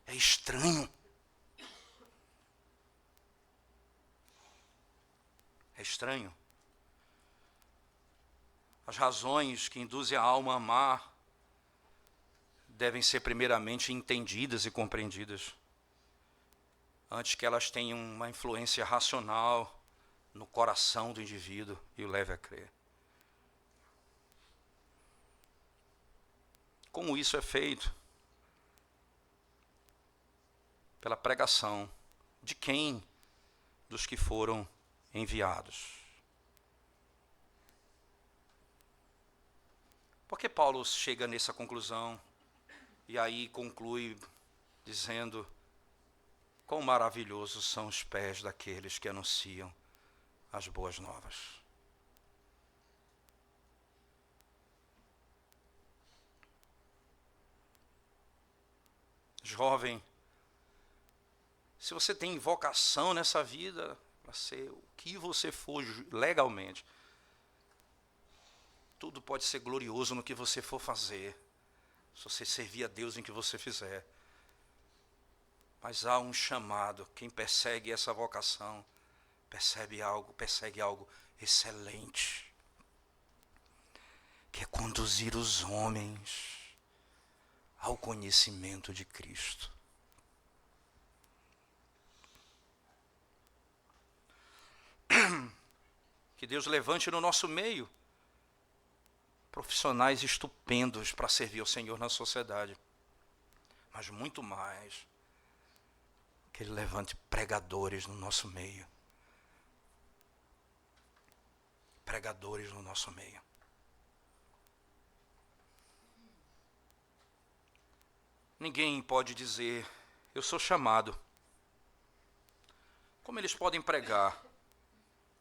É estranho. É estranho. As razões que induzem a alma a amar devem ser primeiramente entendidas e compreendidas, antes que elas tenham uma influência racional no coração do indivíduo e o leve a crer. Como isso é feito? Pela pregação de quem? Dos que foram enviados. Por que Paulo chega nessa conclusão e aí conclui dizendo: quão maravilhosos são os pés daqueles que anunciam as boas novas? Jovem, se você tem vocação nessa vida para ser o que você for legalmente, tudo pode ser glorioso no que você for fazer, se você servir a Deus em que você fizer. Mas há um chamado. Quem persegue essa vocação persegue algo excelente, que é conduzir os homens ao conhecimento de Cristo. Que Deus levante no nosso meio profissionais estupendos para servir ao Senhor na sociedade. Mas muito mais, que Ele levante pregadores no nosso meio. Pregadores no nosso meio. Ninguém pode dizer, eu sou chamado. Como eles podem pregar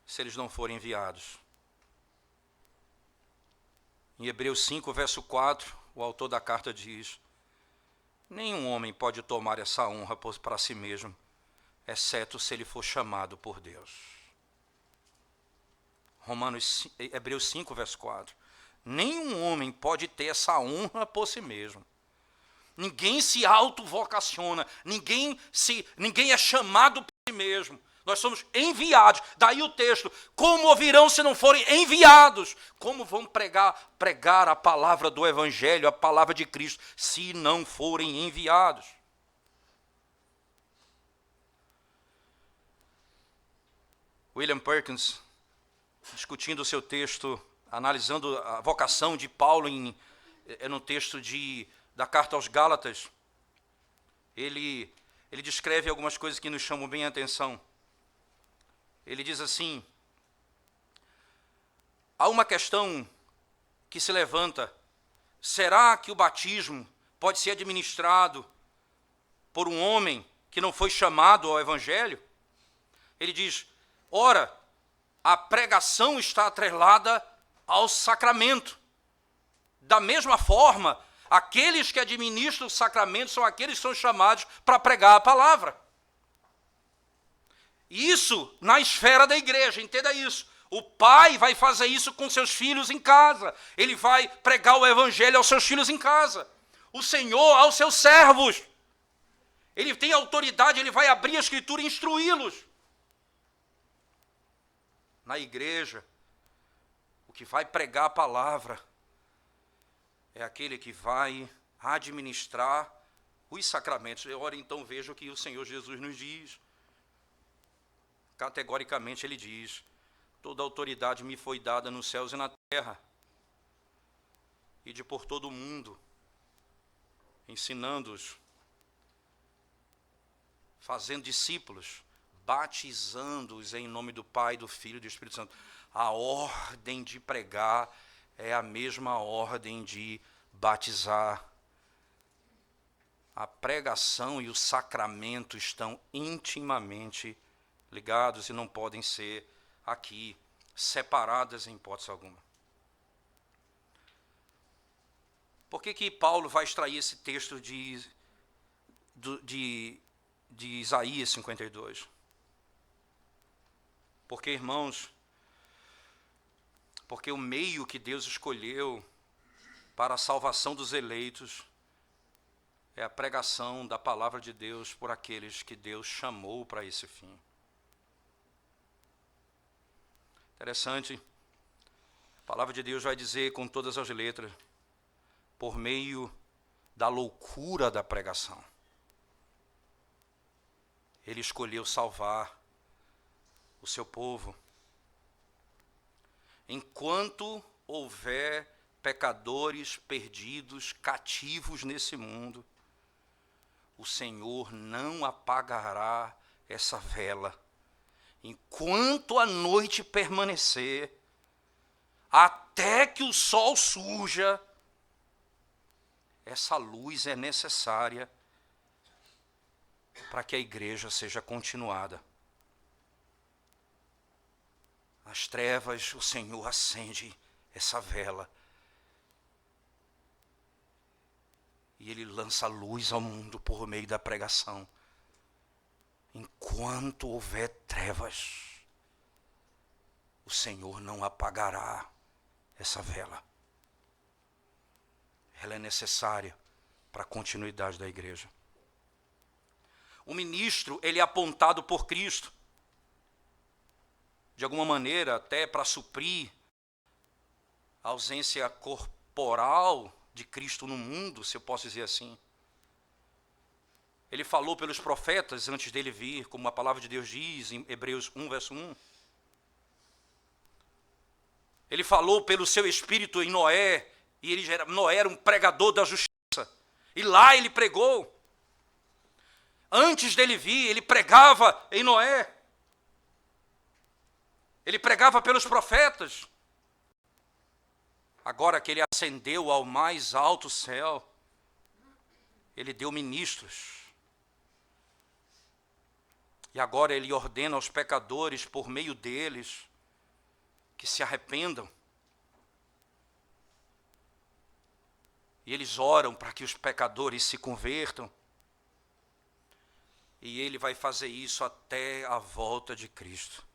se eles não forem enviados? Em Hebreus 5, verso 4, o autor da carta diz: nenhum homem pode tomar essa honra para si mesmo, exceto se ele for chamado por Deus. Hebreus 5, verso 4. Nenhum homem pode ter essa honra por si mesmo. Ninguém se autovocaciona, ninguém é chamado por si mesmo. Nós somos enviados. Daí o texto: como ouvirão se não forem enviados? Como vão pregar a palavra do Evangelho, a palavra de Cristo, se não forem enviados? William Perkins, discutindo o seu texto, analisando a vocação de Paulo no texto da carta aos Gálatas, ele descreve algumas coisas que nos chamam bem a atenção. Ele diz assim: há uma questão que se levanta. Será que o batismo pode ser administrado por um homem que não foi chamado ao Evangelho? Ele diz: ora, a pregação está atrelada ao sacramento. Da mesma forma, aqueles que administram o sacramento são aqueles que são chamados para pregar a palavra. Isso na esfera da igreja, entenda isso. O pai vai fazer isso com seus filhos em casa. Ele vai pregar o evangelho aos seus filhos em casa. O Senhor aos seus servos. Ele tem autoridade, ele vai abrir a escritura e instruí-los. Na igreja, o que vai pregar a palavra é aquele que vai administrar os sacramentos. Ora, então veja o que o Senhor Jesus nos diz. Categoricamente ele diz: toda autoridade me foi dada nos céus e na terra. Ide por todo o mundo, ensinando-os, fazendo discípulos, batizando-os em nome do Pai, do Filho e do Espírito Santo. A ordem de pregar é a mesma ordem de batizar. A pregação e o sacramento estão intimamente ligados e não podem ser aqui separadas em hipótese alguma. Por que Paulo vai extrair esse texto de Isaías 52? Porque, irmãos, porque o meio que Deus escolheu para a salvação dos eleitos é a pregação da palavra de Deus por aqueles que Deus chamou para esse fim. Interessante, a palavra de Deus vai dizer com todas as letras, por meio da loucura da pregação. Ele escolheu salvar o seu povo. Enquanto houver pecadores perdidos, cativos nesse mundo, o Senhor não apagará essa vela. Enquanto a noite permanecer, até que o sol surja, essa luz é necessária para que a igreja seja continuada. Nas trevas, o Senhor acende essa vela. E Ele lança luz ao mundo por meio da pregação. Enquanto houver trevas, o Senhor não apagará essa vela. Ela é necessária para a continuidade da igreja. O ministro, ele é apontado por Cristo, de alguma maneira, até para suprir a ausência corporal de Cristo no mundo, se eu posso dizer assim. Ele falou pelos profetas antes dele vir, como a palavra de Deus diz em Hebreus 1, verso 1. Ele falou pelo seu espírito em Noé, e Noé era um pregador da justiça. E lá ele pregou. Antes dele vir, ele pregava em Noé. Ele pregava pelos profetas. Agora que ele ascendeu ao mais alto céu, ele deu ministros. E agora ele ordena aos pecadores, por meio deles, que se arrependam. E eles oram para que os pecadores se convertam. E ele vai fazer isso até a volta de Cristo.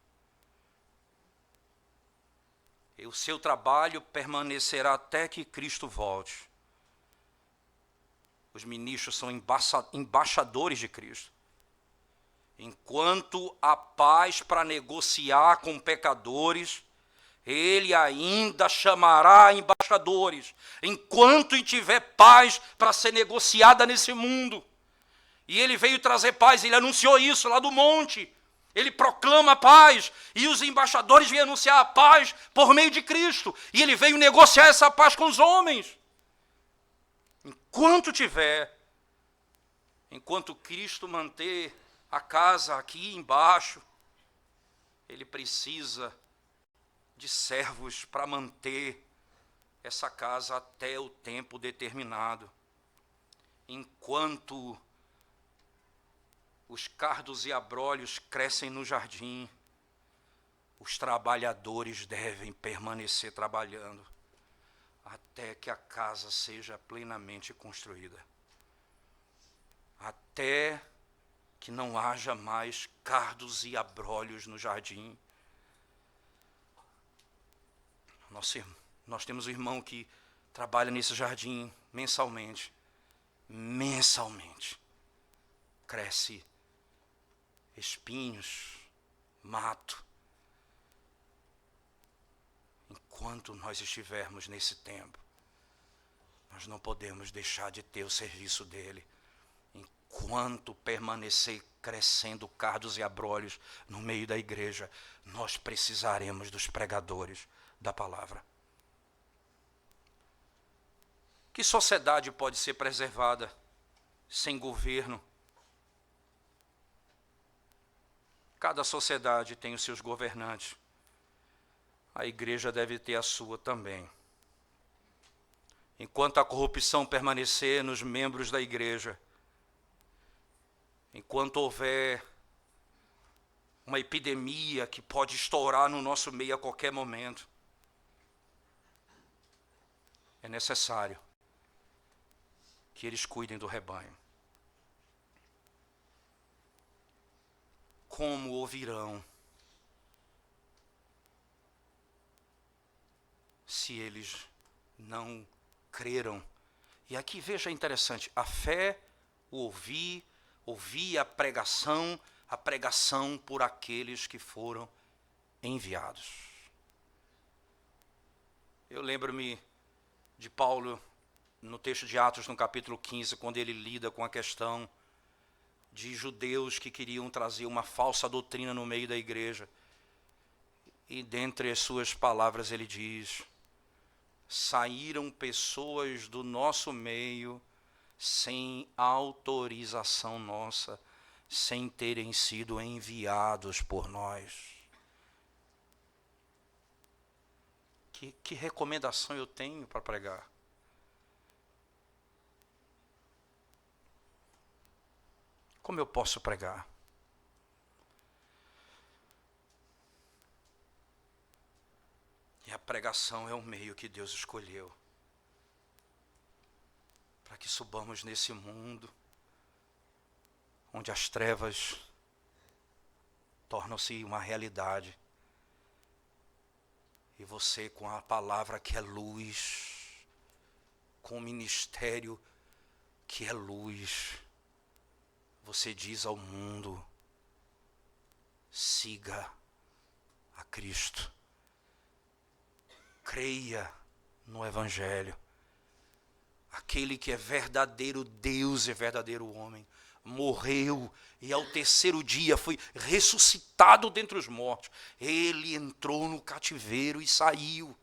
E o seu trabalho permanecerá até que Cristo volte. Os ministros são embaixadores de Cristo. Enquanto há paz para negociar com pecadores, ele ainda chamará embaixadores. Enquanto tiver paz para ser negociada nesse mundo. E ele veio trazer paz, ele anunciou isso lá do monte. Ele proclama a paz. E os embaixadores vêm anunciar a paz por meio de Cristo. E ele veio negociar essa paz com os homens. Enquanto Cristo manter a casa aqui embaixo, ele precisa de servos para manter essa casa até o tempo determinado. Enquanto os cardos e abrolhos crescem no jardim, os trabalhadores devem permanecer trabalhando até que a casa seja plenamente construída. Até que não haja mais cardos e abrolhos no jardim. Nós temos um irmão que trabalha nesse jardim mensalmente. Mensalmente. Cresce espinhos, mato. Enquanto nós estivermos nesse tempo, nós não podemos deixar de ter o serviço dele. enquanto permanecer crescendo cardos e abrolhos no meio da igreja, nós precisaremos dos pregadores da palavra. Que sociedade pode ser preservada sem governo? Cada sociedade tem os seus governantes. A igreja deve ter a sua também. Enquanto a corrupção permanecer nos membros da igreja, enquanto houver uma epidemia que pode estourar no nosso meio a qualquer momento, é necessário que eles cuidem do rebanho. Como ouvirão se eles não creram? E aqui veja interessante, a fé, o ouvir a pregação por aqueles que foram enviados. Eu lembro-me de Paulo, no texto de Atos, no capítulo 15, quando ele lida com a questão de judeus que queriam trazer uma falsa doutrina no meio da igreja. E dentre as suas palavras ele diz: saíram pessoas do nosso meio sem autorização nossa, sem terem sido enviados por nós. Que recomendação eu tenho para pregar? Como eu posso pregar? E a pregação é o meio que Deus escolheu para que subamos nesse mundo onde as trevas tornam-se uma realidade. E você, com a palavra que é luz, com o ministério que é luz, você diz ao mundo: siga a Cristo. Creia no Evangelho. Aquele que é verdadeiro Deus e verdadeiro homem, morreu e ao terceiro dia foi ressuscitado dentre os mortos. Ele entrou no cativeiro e saiu.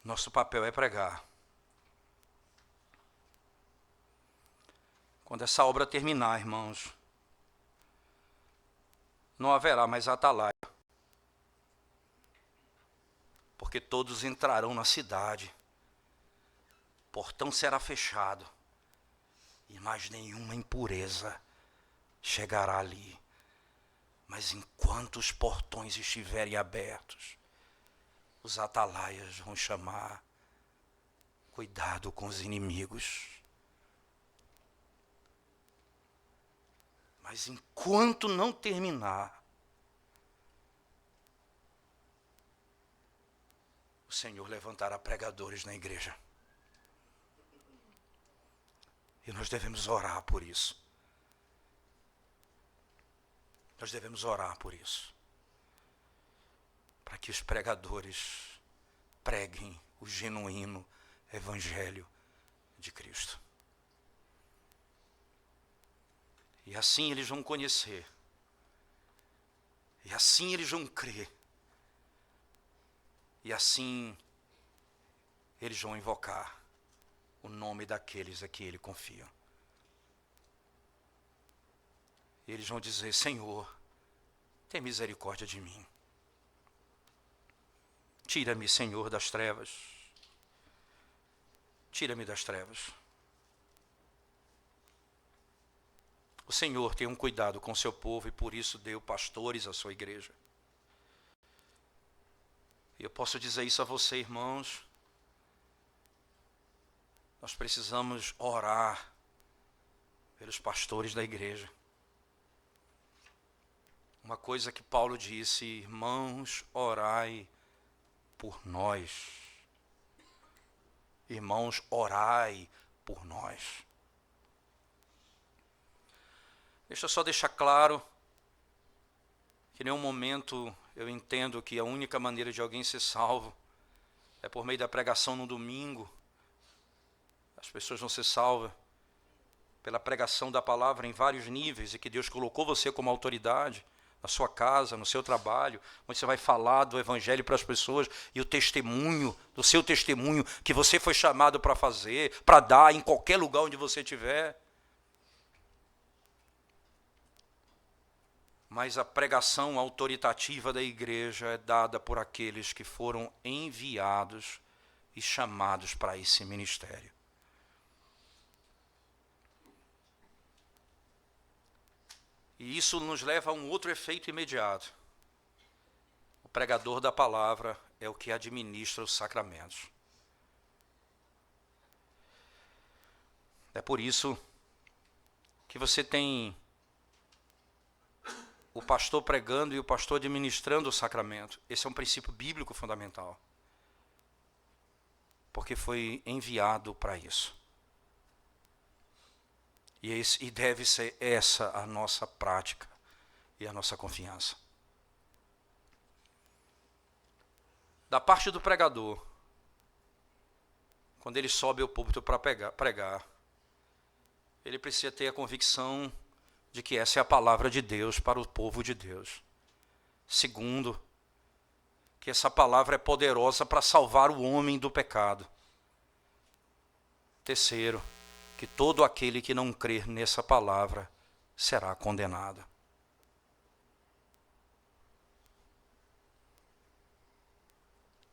Nosso papel é pregar. Quando essa obra terminar, irmãos, não haverá mais atalaia, porque todos entrarão na cidade, o portão será fechado, e mais nenhuma impureza chegará ali. Mas enquanto os portões estiverem abertos, os atalaias vão chamar: cuidado com os inimigos. Mas enquanto não terminar, o Senhor levantará pregadores na igreja. E nós devemos orar por isso. Nós devemos orar por isso. Para que os pregadores preguem o genuíno Evangelho de Cristo. E assim eles vão conhecer. E assim eles vão crer. E assim eles vão invocar o nome daqueles a que ele confia. E eles vão dizer: Senhor, tem misericórdia de mim. Tira-me, Senhor, das trevas. Tira-me das trevas. O Senhor tem um cuidado com o seu povo e por isso deu pastores à sua igreja. E eu posso dizer isso a você, irmãos. Nós precisamos orar pelos pastores da igreja. Uma coisa que Paulo disse: irmãos, orai por nós. Irmãos, orai por nós. Deixa eu só deixar claro que em nenhum momento eu entendo que a única maneira de alguém ser salvo é por meio da pregação no domingo. As pessoas vão ser salvas pela pregação da palavra em vários níveis, e que Deus colocou você como autoridade na sua casa, no seu trabalho, onde você vai falar do evangelho para as pessoas, e o testemunho, do seu testemunho que você foi chamado para fazer, para dar em qualquer lugar onde você estiver. Mas a pregação autoritativa da igreja é dada por aqueles que foram enviados e chamados para esse ministério. E isso nos leva a um outro efeito imediato. O pregador da palavra é o que administra os sacramentos. É por isso que você tem o pastor pregando e o pastor administrando o sacramento. Esse é um princípio bíblico fundamental. Porque foi enviado para isso. E deve ser essa a nossa prática e a nossa confiança. Da parte do pregador, quando ele sobe ao púlpito para pregar, ele precisa ter a convicção de que essa é a palavra de Deus para o povo de Deus. Segundo, que essa palavra é poderosa para salvar o homem do pecado. Terceiro, que todo aquele que não crer nessa palavra será condenado.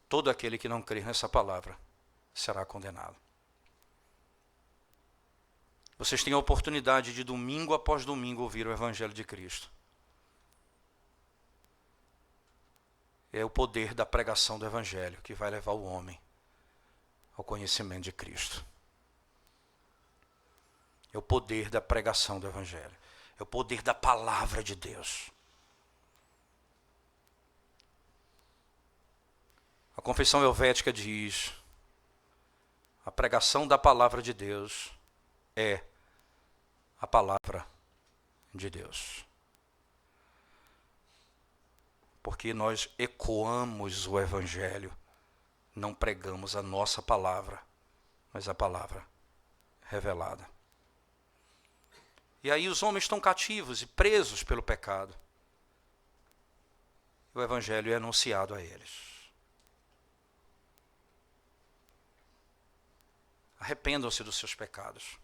Todo aquele que não crer nessa palavra será condenado. Vocês têm a oportunidade de domingo após domingo ouvir o Evangelho de Cristo. É o poder da pregação do Evangelho que vai levar o homem ao conhecimento de Cristo. É o poder da pregação do Evangelho. É o poder da palavra de Deus. A Confissão Helvética diz: a pregação da palavra de Deus é a palavra de Deus. Porque nós ecoamos o Evangelho, não pregamos a nossa palavra, mas a palavra revelada. E aí os homens estão cativos e presos pelo pecado. O Evangelho é anunciado a eles. Arrependam-se dos seus pecados.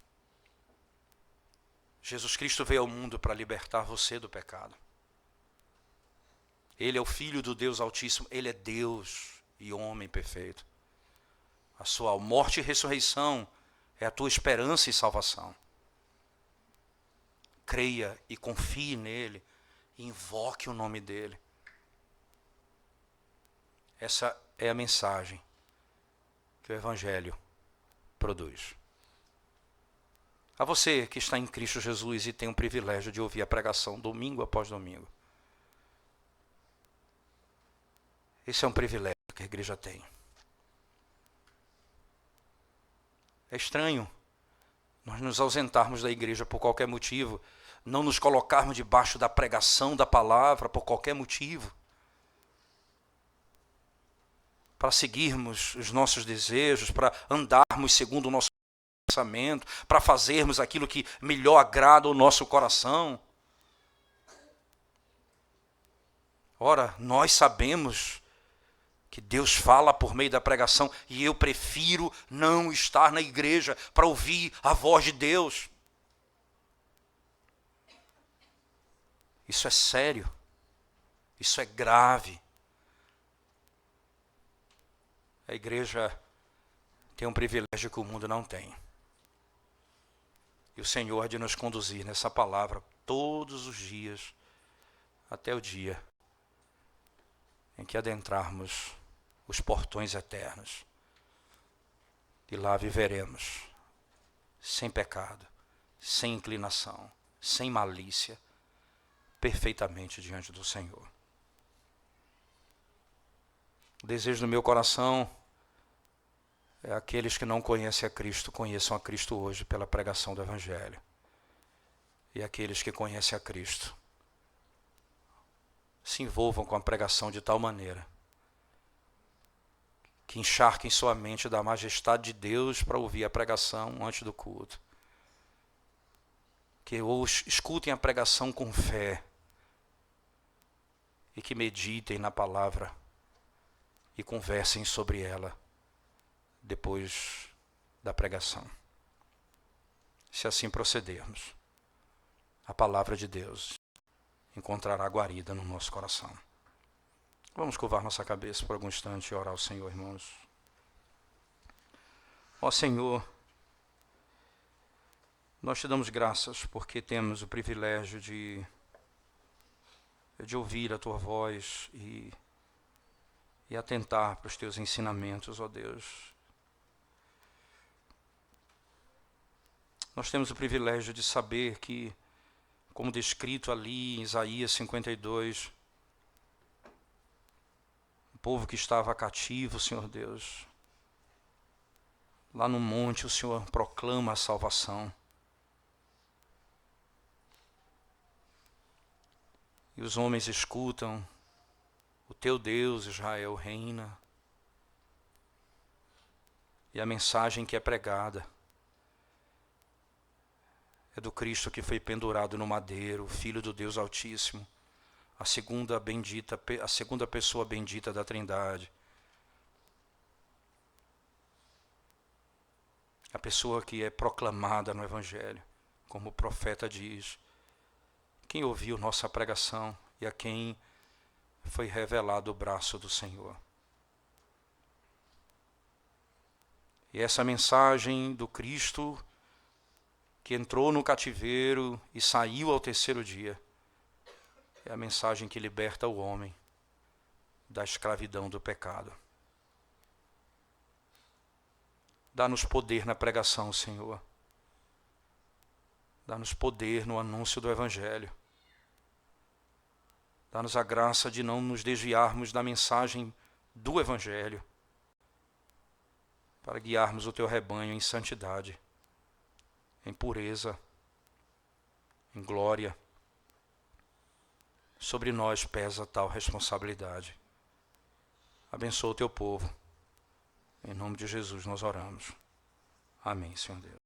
Jesus Cristo veio ao mundo para libertar você do pecado. Ele é o Filho do Deus Altíssimo. Ele é Deus e homem perfeito. A sua morte e ressurreição é a tua esperança e salvação. Creia e confie nele. E invoque o nome dele. Essa é a mensagem que o Evangelho produz. A você que está em Cristo Jesus e tem o privilégio de ouvir a pregação domingo após domingo. Esse é um privilégio que a igreja tem. É estranho nós nos ausentarmos da igreja por qualquer motivo, não nos colocarmos debaixo da pregação da palavra por qualquer motivo, para seguirmos os nossos desejos, para andarmos segundo o nosso pensamento, para fazermos aquilo que melhor agrada o nosso coração. Ora, nós sabemos que Deus fala por meio da pregação, e eu prefiro não estar na igreja para ouvir a voz de Deus. Isso é sério. Isso é grave. A igreja tem um privilégio que o mundo não tem. E o Senhor há de nos conduzir nessa palavra todos os dias, até o dia em que adentrarmos os portões eternos. E lá viveremos sem pecado, sem inclinação, sem malícia, perfeitamente diante do Senhor. O desejo do meu coração é aqueles que não conhecem a Cristo, conheçam a Cristo hoje pela pregação do Evangelho. E aqueles que conhecem a Cristo se envolvam com a pregação de tal maneira que encharquem sua mente da majestade de Deus para ouvir a pregação antes do culto. Que escutem a pregação com fé e que meditem na palavra e conversem sobre ela depois da pregação. Se assim procedermos, a palavra de Deus encontrará guarida no nosso coração. Vamos curvar nossa cabeça por algum instante e orar ao Senhor, irmãos. Ó Senhor, nós te damos graças porque temos o privilégio de ouvir a Tua voz e atentar para os Teus ensinamentos, ó Deus. Nós temos o privilégio de saber que, como descrito ali em Isaías 52, o povo que estava cativo, Senhor Deus, lá no monte o Senhor proclama a salvação. E os homens escutam, o teu Deus, Israel, reina. E a mensagem que é pregada é do Cristo que foi pendurado no madeiro, o Filho do Deus Altíssimo, a segunda pessoa bendita da Trindade. A pessoa que é proclamada no Evangelho, como o profeta diz. Quem ouviu nossa pregação e a quem foi revelado o braço do Senhor. E essa mensagem do Cristo que entrou no cativeiro e saiu ao terceiro dia, é a mensagem que liberta o homem da escravidão do pecado. Dá-nos poder na pregação, Senhor. Dá-nos poder no anúncio do Evangelho. Dá-nos a graça de não nos desviarmos da mensagem do Evangelho, para guiarmos o teu rebanho em santidade, em pureza, em glória. Sobre nós pesa tal responsabilidade. Abençoa o teu povo. Em nome de Jesus nós oramos. Amém, Senhor Deus.